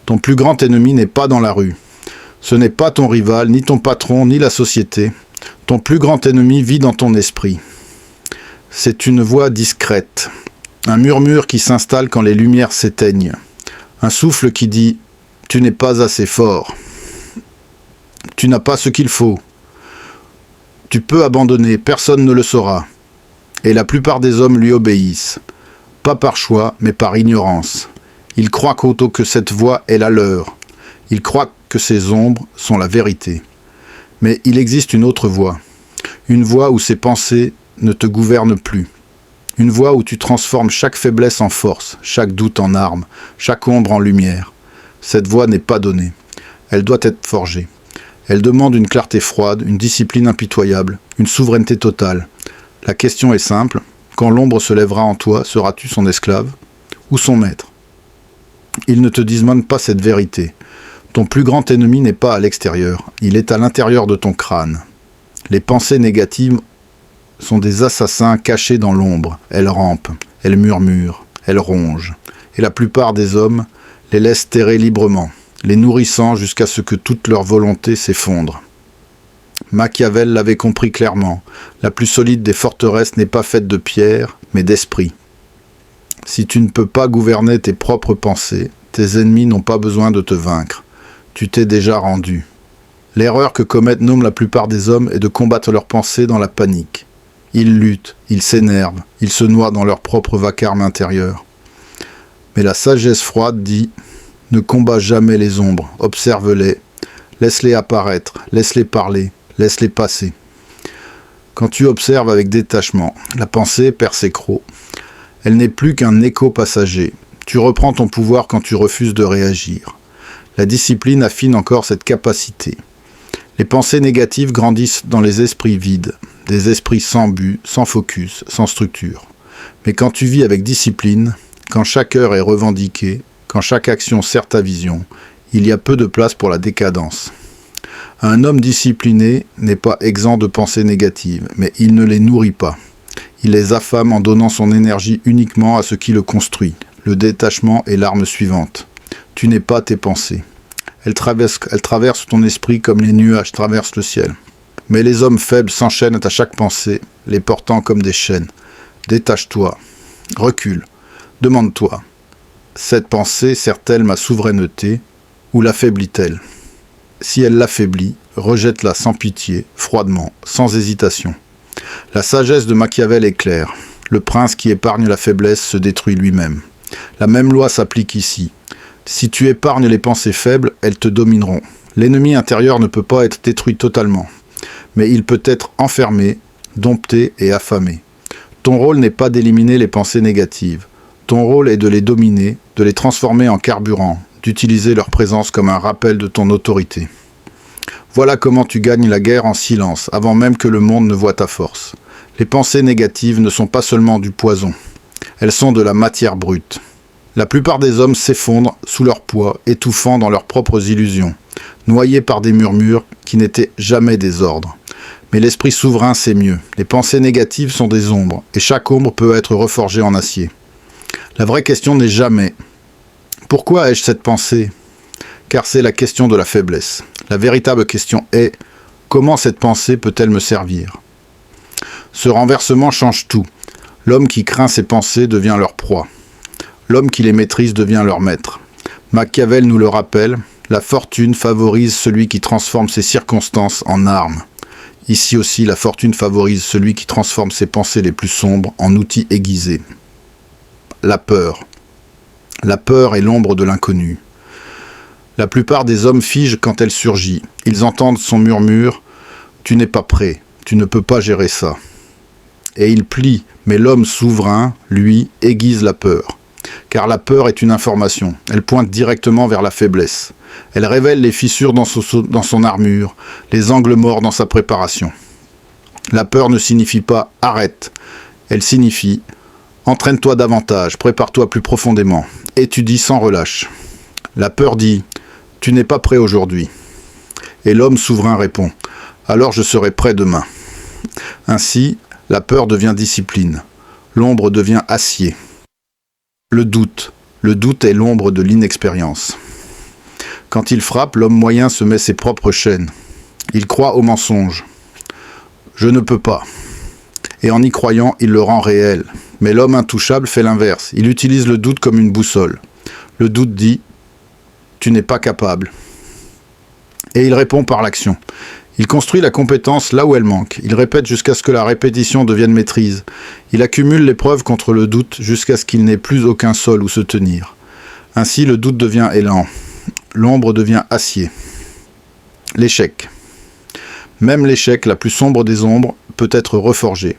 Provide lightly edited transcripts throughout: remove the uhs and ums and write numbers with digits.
Ton plus grand ennemi n'est pas dans la rue. Ce n'est pas ton rival, ni ton patron, ni la société. Ton plus grand ennemi vit dans ton esprit. C'est une voix discrète, un murmure qui s'installe quand les lumières s'éteignent, un souffle qui dit « Tu n'es pas assez fort, tu n'as pas ce qu'il faut, tu peux abandonner, personne ne le saura. » Et la plupart des hommes lui obéissent, pas par choix, mais par ignorance. Ils croient qu'autant que cette voix est la leur. Ils croient que ces ombres sont la vérité. Mais il existe une autre voie. Une voie où ces pensées ne te gouvernent plus. Une voie où tu transformes chaque faiblesse en force, chaque doute en arme, chaque ombre en lumière. Cette voie n'est pas donnée. Elle doit être forgée. Elle demande une clarté froide, une discipline impitoyable, une souveraineté totale. La question est simple. Quand l'ombre se lèvera en toi, seras-tu son esclave ou son maître? Ils ne te disent même pas cette vérité. Ton plus grand ennemi n'est pas à l'extérieur, il est à l'intérieur de ton crâne. Les pensées négatives sont des assassins cachés dans l'ombre. Elles rampent, elles murmurent, elles rongent. Et la plupart des hommes les laissent terrer librement, les nourrissant jusqu'à ce que toute leur volonté s'effondre. Machiavel l'avait compris clairement. La plus solide des forteresses n'est pas faite de pierre, mais d'esprit. Si tu ne peux pas gouverner tes propres pensées, tes ennemis n'ont pas besoin de te vaincre. Tu t'es déjà rendu. L'erreur que commettent la plupart des hommes est de combattre leurs pensées dans la panique. Ils luttent, ils s'énervent, ils se noient dans leur propre vacarme intérieur. Mais la sagesse froide dit « Ne combats jamais les ombres, observe-les, laisse-les apparaître, laisse-les parler, laisse-les passer. » Quand tu observes avec détachement, la pensée perd ses crocs. Elle n'est plus qu'un écho passager. Tu reprends ton pouvoir quand tu refuses de réagir. La discipline affine encore cette capacité. Les pensées négatives grandissent dans les esprits vides, des esprits sans but, sans focus, sans structure. Mais quand tu vis avec discipline, quand chaque heure est revendiquée, quand chaque action sert ta vision, il y a peu de place pour la décadence. Un homme discipliné n'est pas exempt de pensées négatives, mais il ne les nourrit pas. Il les affame en donnant son énergie uniquement à ce qui le construit. Le détachement est l'arme suivante. Tu n'es pas tes pensées. Elles traversent ton esprit comme les nuages traversent le ciel. Mais les hommes faibles s'enchaînent à chaque pensée, les portant comme des chaînes. Détache-toi, recule, demande-toi. Cette pensée sert-elle ma souveraineté ou l'affaiblit-elle? Si elle l'affaiblit, rejette-la sans pitié, froidement, sans hésitation. La sagesse de Machiavel est claire. Le prince qui épargne la faiblesse se détruit lui-même. La même loi s'applique ici. Si tu épargnes les pensées faibles, elles te domineront. L'ennemi intérieur ne peut pas être détruit totalement, mais il peut être enfermé, dompté et affamé. Ton rôle n'est pas d'éliminer les pensées négatives. Ton rôle est de les dominer, de les transformer en carburant, d'utiliser leur présence comme un rappel de ton autorité. Voilà comment tu gagnes la guerre en silence, avant même que le monde ne voie ta force. Les pensées négatives ne sont pas seulement du poison. Elles sont de la matière brute. La plupart des hommes s'effondrent sous leur poids, étouffant dans leurs propres illusions, noyés par des murmures qui n'étaient jamais des ordres. Mais l'esprit souverain sait mieux. Les pensées négatives sont des ombres, et chaque ombre peut être reforgée en acier. La vraie question n'est jamais « Pourquoi ai-je cette pensée ?» Car c'est la question de la faiblesse. La véritable question est « Comment cette pensée peut-elle me servir ?» Ce renversement change tout. L'homme qui craint ses pensées devient leur proie. L'homme qui les maîtrise devient leur maître. Machiavel nous le rappelle, la fortune favorise celui qui transforme ses circonstances en armes. Ici aussi, la fortune favorise celui qui transforme ses pensées les plus sombres en outils aiguisés. La peur. La peur est l'ombre de l'inconnu. La plupart des hommes figent quand elle surgit. Ils entendent son murmure « Tu n'es pas prêt, tu ne peux pas gérer ça ». Et ils plient, mais l'homme souverain, lui, aiguise la peur. Car la peur est une information, elle pointe directement vers la faiblesse. Elle révèle les fissures dans son armure, les angles morts dans sa préparation. La peur ne signifie pas « arrête », elle signifie « entraîne-toi davantage, prépare-toi plus profondément, étudie sans relâche ». La peur dit « tu n'es pas prêt aujourd'hui ». Et l'homme souverain répond « alors je serai prêt demain ». Ainsi, la peur devient discipline, l'ombre devient acier. Le doute est l'ombre de l'inexpérience. Quand il frappe, l'homme moyen se met ses propres chaînes. Il croit au mensonge. Je ne peux pas. Et en y croyant, il le rend réel. Mais l'homme intouchable fait l'inverse. Il utilise le doute comme une boussole. Le doute dit « tu n'es pas capable ». Et il répond par l'action. Il construit la compétence là où elle manque. Il répète jusqu'à ce que la répétition devienne maîtrise. Il accumule les preuves contre le doute jusqu'à ce qu'il n'ait plus aucun sol où se tenir. Ainsi, le doute devient élan. L'ombre devient acier. L'échec. Même l'échec, la plus sombre des ombres, peut être reforgé.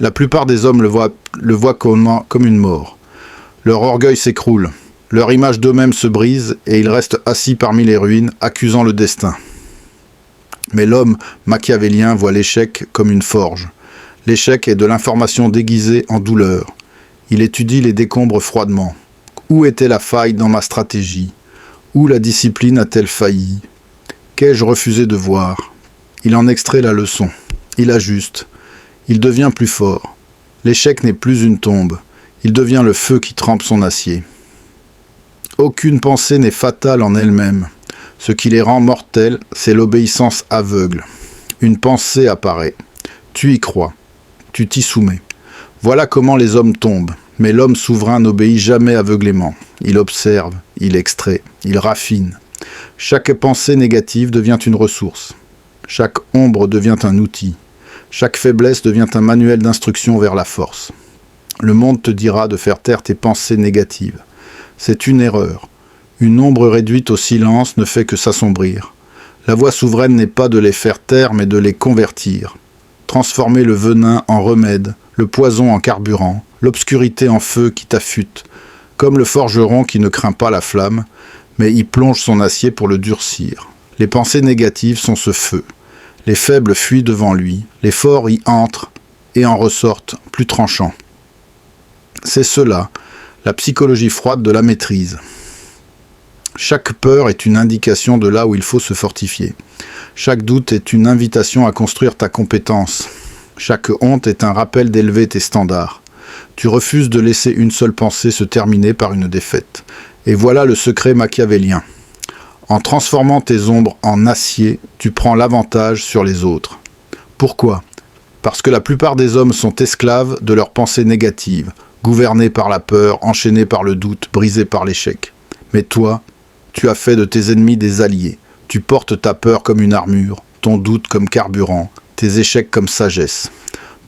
La plupart des hommes le voient comme une mort. Leur orgueil s'écroule. Leur image d'eux-mêmes se brise et ils restent assis parmi les ruines, accusant le destin. Mais l'homme machiavélien voit l'échec comme une forge. L'échec est de l'information déguisée en douleur. Il étudie les décombres froidement. Où était la faille dans ma stratégie? Où la discipline a-t-elle failli? Qu'ai-je refusé de voir? Il en extrait la leçon. Il ajuste. Il devient plus fort. L'échec n'est plus une tombe. Il devient le feu qui trempe son acier. Aucune pensée n'est fatale en elle-même. Ce qui les rend mortels, c'est l'obéissance aveugle. Une pensée apparaît. Tu y crois. Tu t'y soumets. Voilà comment les hommes tombent. Mais l'homme souverain n'obéit jamais aveuglément. Il observe, il extrait, il raffine. Chaque pensée négative devient une ressource. Chaque ombre devient un outil. Chaque faiblesse devient un manuel d'instruction vers la force. Le monde te dira de faire taire tes pensées négatives. C'est une erreur. Une ombre réduite au silence ne fait que s'assombrir. La voie souveraine n'est pas de les faire taire, mais de les convertir. Transformer le venin en remède, le poison en carburant, l'obscurité en feu qui t'affûte, comme le forgeron qui ne craint pas la flamme, mais y plonge son acier pour le durcir. Les pensées négatives sont ce feu. Les faibles fuient devant lui, les forts y entrent et en ressortent plus tranchants. C'est cela, la psychologie froide de la maîtrise. Chaque peur est une indication de là où il faut se fortifier. Chaque doute est une invitation à construire ta compétence. Chaque honte est un rappel d'élever tes standards. Tu refuses de laisser une seule pensée se terminer par une défaite. Et voilà le secret machiavélien. En transformant tes ombres en acier, tu prends l'avantage sur les autres. Pourquoi? Parce que la plupart des hommes sont esclaves de leurs pensées négatives, gouvernés par la peur, enchaînés par le doute, brisés par l'échec. Mais toi, tu as fait de tes ennemis des alliés. Tu portes ta peur comme une armure, ton doute comme carburant, tes échecs comme sagesse.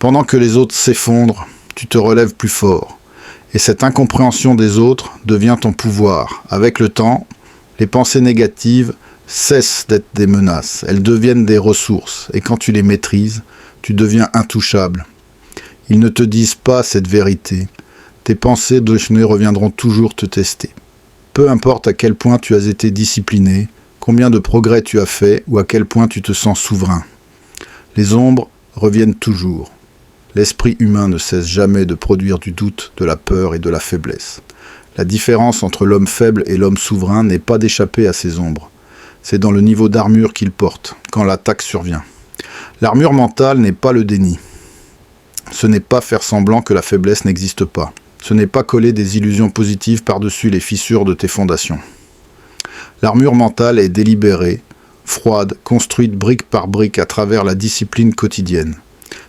Pendant que les autres s'effondrent, tu te relèves plus fort. Et cette incompréhension des autres devient ton pouvoir. Avec le temps, les pensées négatives cessent d'être des menaces. Elles deviennent des ressources. Et quand tu les maîtrises, tu deviens intouchable. Ils ne te disent pas cette vérité. Tes pensées déchaînées reviendront toujours te tester. Peu importe à quel point tu as été discipliné, combien de progrès tu as fait ou à quel point tu te sens souverain. Les ombres reviennent toujours. L'esprit humain ne cesse jamais de produire du doute, de la peur et de la faiblesse. La différence entre l'homme faible et l'homme souverain n'est pas d'échapper à ces ombres. C'est dans le niveau d'armure qu'il porte, quand l'attaque survient. L'armure mentale n'est pas le déni. Ce n'est pas faire semblant que la faiblesse n'existe pas. Ce n'est pas coller des illusions positives par-dessus les fissures de tes fondations. L'armure mentale est délibérée, froide, construite brique par brique à travers la discipline quotidienne.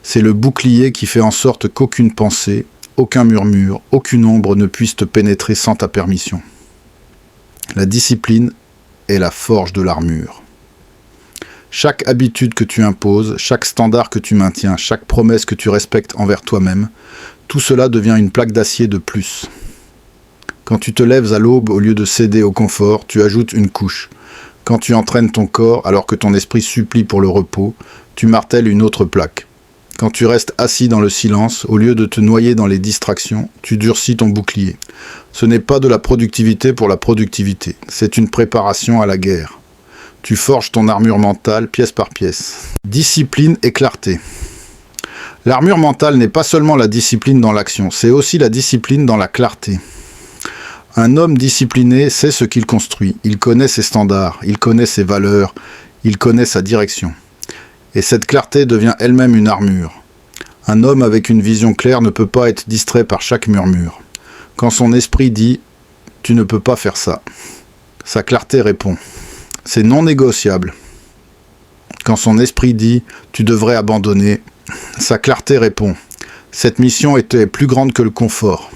C'est le bouclier qui fait en sorte qu'aucune pensée, aucun murmure, aucune ombre ne puisse te pénétrer sans ta permission. La discipline est la forge de l'armure. Chaque habitude que tu imposes, chaque standard que tu maintiens, chaque promesse que tu respectes envers toi-même, tout cela devient une plaque d'acier de plus. Quand tu te lèves à l'aube au lieu de céder au confort, tu ajoutes une couche. Quand tu entraînes ton corps alors que ton esprit supplie pour le repos, tu martèles une autre plaque. Quand tu restes assis dans le silence, au lieu de te noyer dans les distractions, tu durcis ton bouclier. Ce n'est pas de la productivité pour la productivité, c'est une préparation à la guerre. Tu forges ton armure mentale pièce par pièce. Discipline et clarté. L'armure mentale n'est pas seulement la discipline dans l'action, c'est aussi la discipline dans la clarté. Un homme discipliné sait ce qu'il construit, il connaît ses standards, il connaît ses valeurs, il connaît sa direction. Et cette clarté devient elle-même une armure. Un homme avec une vision claire ne peut pas être distrait par chaque murmure. Quand son esprit dit « tu ne peux pas faire ça », sa clarté répond c'est non négociable. Quand son esprit dit « tu devrais abandonner », sa clarté répond « cette mission était plus grande que le confort ».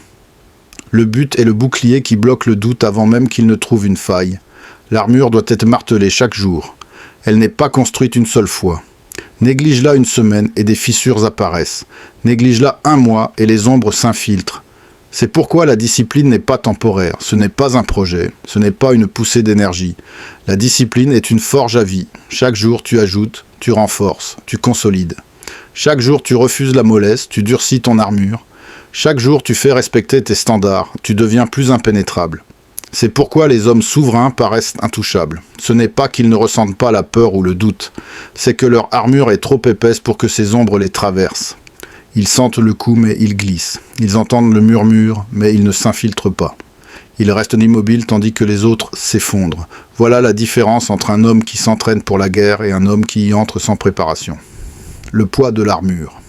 Le but est le bouclier qui bloque le doute avant même qu'il ne trouve une faille. L'armure doit être martelée chaque jour. Elle n'est pas construite une seule fois. Néglige-la une semaine et des fissures apparaissent. Néglige-la un mois et les ombres s'infiltrent. C'est pourquoi la discipline n'est pas temporaire. Ce n'est pas un projet. Ce n'est pas une poussée d'énergie. La discipline est une forge à vie. Chaque jour, tu ajoutes, tu renforces, tu consolides. Chaque jour, tu refuses la mollesse, tu durcis ton armure. Chaque jour, tu fais respecter tes standards, tu deviens plus impénétrable. C'est pourquoi les hommes souverains paraissent intouchables. Ce n'est pas qu'ils ne ressentent pas la peur ou le doute, c'est que leur armure est trop épaisse pour que ces ombres les traversent. Ils sentent le coup, mais ils glissent. Ils entendent le murmure, mais ils ne s'infiltrent pas. Ils restent immobiles tandis que les autres s'effondrent. Voilà la différence entre un homme qui s'entraîne pour la guerre et un homme qui y entre sans préparation. Le poids de l'armure.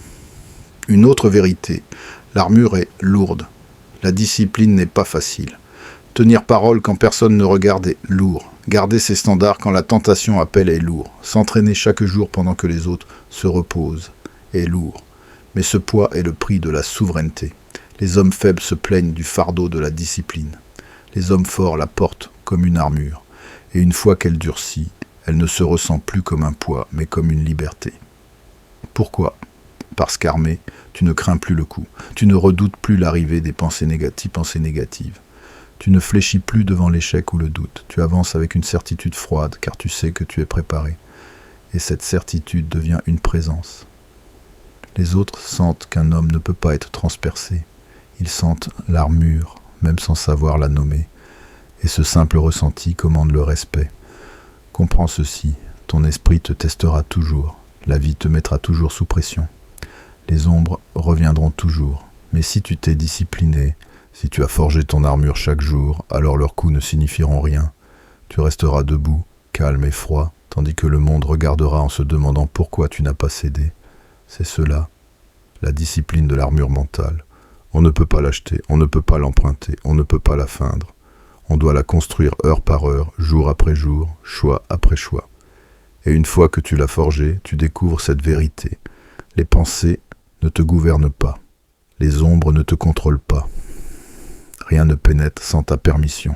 Une autre vérité. L'armure est lourde. La discipline n'est pas facile. Tenir parole quand personne ne regarde est lourd. Garder ses standards quand la tentation appelle est lourd. S'entraîner chaque jour pendant que les autres se reposent est lourd. Mais ce poids est le prix de la souveraineté. Les hommes faibles se plaignent du fardeau de la discipline. Les hommes forts la portent comme une armure. Et une fois qu'elle durcit, elle ne se ressent plus comme un poids, mais comme une liberté. Pourquoi ? Parce qu'armé, tu ne crains plus le coup. Tu ne redoutes plus l'arrivée des pensées négatives. Tu ne fléchis plus devant l'échec ou le doute. Tu avances avec une certitude froide, car tu sais que tu es préparé. Et cette certitude devient une présence. Les autres sentent qu'un homme ne peut pas être transpercé. Ils sentent l'armure, même sans savoir la nommer. Et ce simple ressenti commande le respect. Comprends ceci, ton esprit te testera toujours. La vie te mettra toujours sous pression. Les ombres reviendront toujours. Mais si tu t'es discipliné, si tu as forgé ton armure chaque jour, alors leurs coups ne signifieront rien. Tu resteras debout, calme et froid, tandis que le monde regardera en se demandant pourquoi tu n'as pas cédé. C'est cela, la discipline de l'armure mentale. On ne peut pas l'acheter, on ne peut pas l'emprunter, on ne peut pas la feindre. On doit la construire heure par heure, jour après jour, choix après choix. Et une fois que tu l'as forgée, tu découvres cette vérité. Les pensées ne te gouvernent pas. Les ombres ne te contrôlent pas. Rien ne pénètre sans ta permission.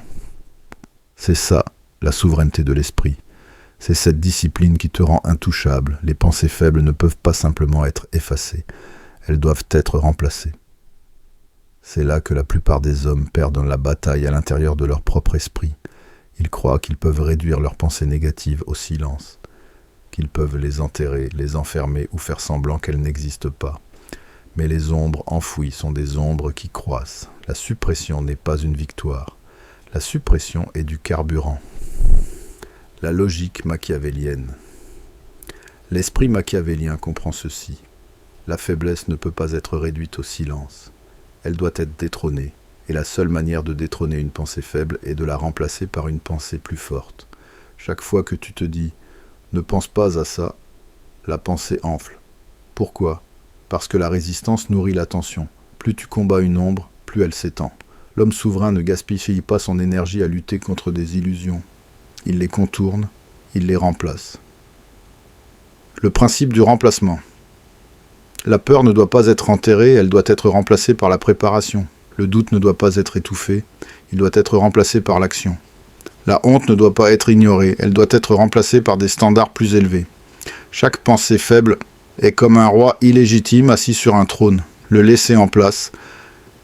C'est ça, la souveraineté de l'esprit. C'est cette discipline qui te rend intouchable. Les pensées faibles ne peuvent pas simplement être effacées. Elles doivent être remplacées. C'est là que la plupart des hommes perdent la bataille à l'intérieur de leur propre esprit. Ils croient qu'ils peuvent réduire leurs pensées négatives au silence, qu'ils peuvent les enterrer, les enfermer ou faire semblant qu'elles n'existent pas. Mais les ombres enfouies sont des ombres qui croissent. La suppression n'est pas une victoire. La suppression est du carburant. La logique machiavélienne. L'esprit machiavélien comprend ceci. La faiblesse ne peut pas être réduite au silence. Elle doit être détrônée. Et la seule manière de détrôner une pensée faible est de la remplacer par une pensée plus forte. Chaque fois que tu te dis « ne pense pas à ça », la pensée enfle. Pourquoi ? Parce que la résistance nourrit l'attention. Plus tu combats une ombre, plus elle s'étend. L'homme souverain ne gaspille pas son énergie à lutter contre des illusions. Il les contourne, il les remplace. Le principe du remplacement. La peur ne doit pas être enterrée, elle doit être remplacée par la préparation. Le doute ne doit pas être étouffé, il doit être remplacé par l'action. La honte ne doit pas être ignorée, elle doit être remplacée par des standards plus élevés. Chaque pensée faible est comme un roi illégitime assis sur un trône. Le laisser en place,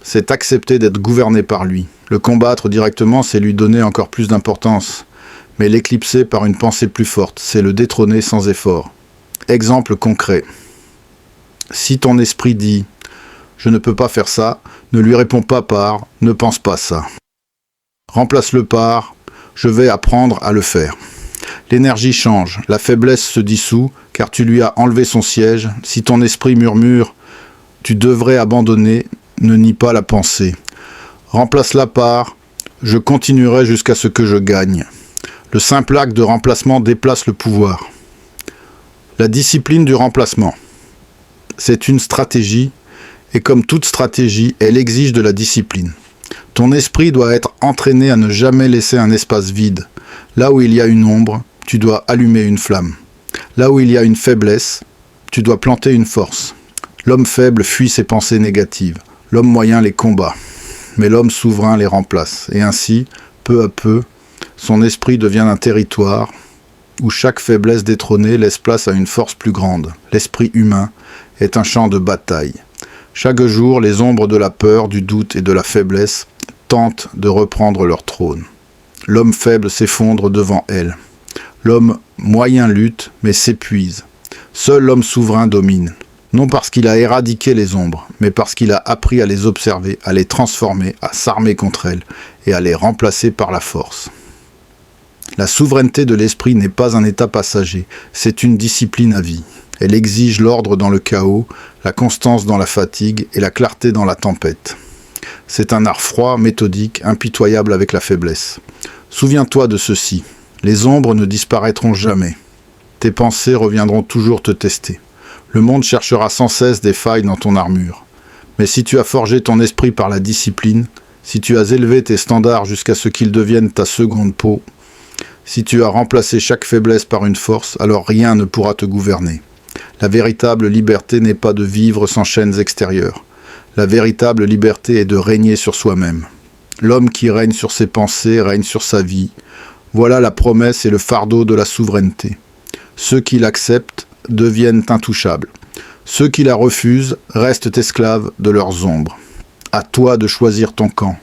c'est accepter d'être gouverné par lui. Le combattre directement, c'est lui donner encore plus d'importance. Mais l'éclipser par une pensée plus forte, c'est le détrôner sans effort. Exemple concret. Si ton esprit dit « je ne peux pas faire ça », ne lui réponds pas par « ne pense pas ça ». Remplace-le par « je vais apprendre à le faire ». L'énergie change, la faiblesse se dissout, car tu lui as enlevé son siège. Si ton esprit murmure « tu devrais abandonner », ne nie pas la pensée. Remplace-la par « je continuerai jusqu'à ce que je gagne ». Le simple acte de remplacement déplace le pouvoir. La discipline du remplacement. C'est une stratégie, et comme toute stratégie, elle exige de la discipline. Ton esprit doit être entraîné à ne jamais laisser un espace vide. Là où il y a une ombre, tu dois allumer une flamme. Là où il y a une faiblesse, tu dois planter une force. L'homme faible fuit ses pensées négatives. L'homme moyen les combat. Mais l'homme souverain les remplace. Et ainsi, peu à peu, son esprit devient un territoire où chaque faiblesse détrônée laisse place à une force plus grande. L'esprit humain est un champ de bataille. Chaque jour, les ombres de la peur, du doute et de la faiblesse tentent de reprendre leur trône. L'homme faible s'effondre devant elle. L'homme moyen lutte, mais s'épuise. Seul l'homme souverain domine. Non parce qu'il a éradiqué les ombres, mais parce qu'il a appris à les observer, à les transformer, à s'armer contre elles et à les remplacer par la force. La souveraineté de l'esprit n'est pas un état passager, c'est une discipline à vie. Elle exige l'ordre dans le chaos, la constance dans la fatigue et la clarté dans la tempête. C'est un art froid, méthodique, impitoyable avec la faiblesse. Souviens-toi de ceci, les ombres ne disparaîtront jamais. Tes pensées reviendront toujours te tester. Le monde cherchera sans cesse des failles dans ton armure. Mais si tu as forgé ton esprit par la discipline, si tu as élevé tes standards jusqu'à ce qu'ils deviennent ta seconde peau, si tu as remplacé chaque faiblesse par une force, alors rien ne pourra te gouverner. La véritable liberté n'est pas de vivre sans chaînes extérieures. La véritable liberté est de régner sur soi-même. L'homme qui règne sur ses pensées règne sur sa vie. Voilà la promesse et le fardeau de la souveraineté. Ceux qui l'acceptent deviennent intouchables. Ceux qui la refusent restent esclaves de leurs ombres. À toi de choisir ton camp.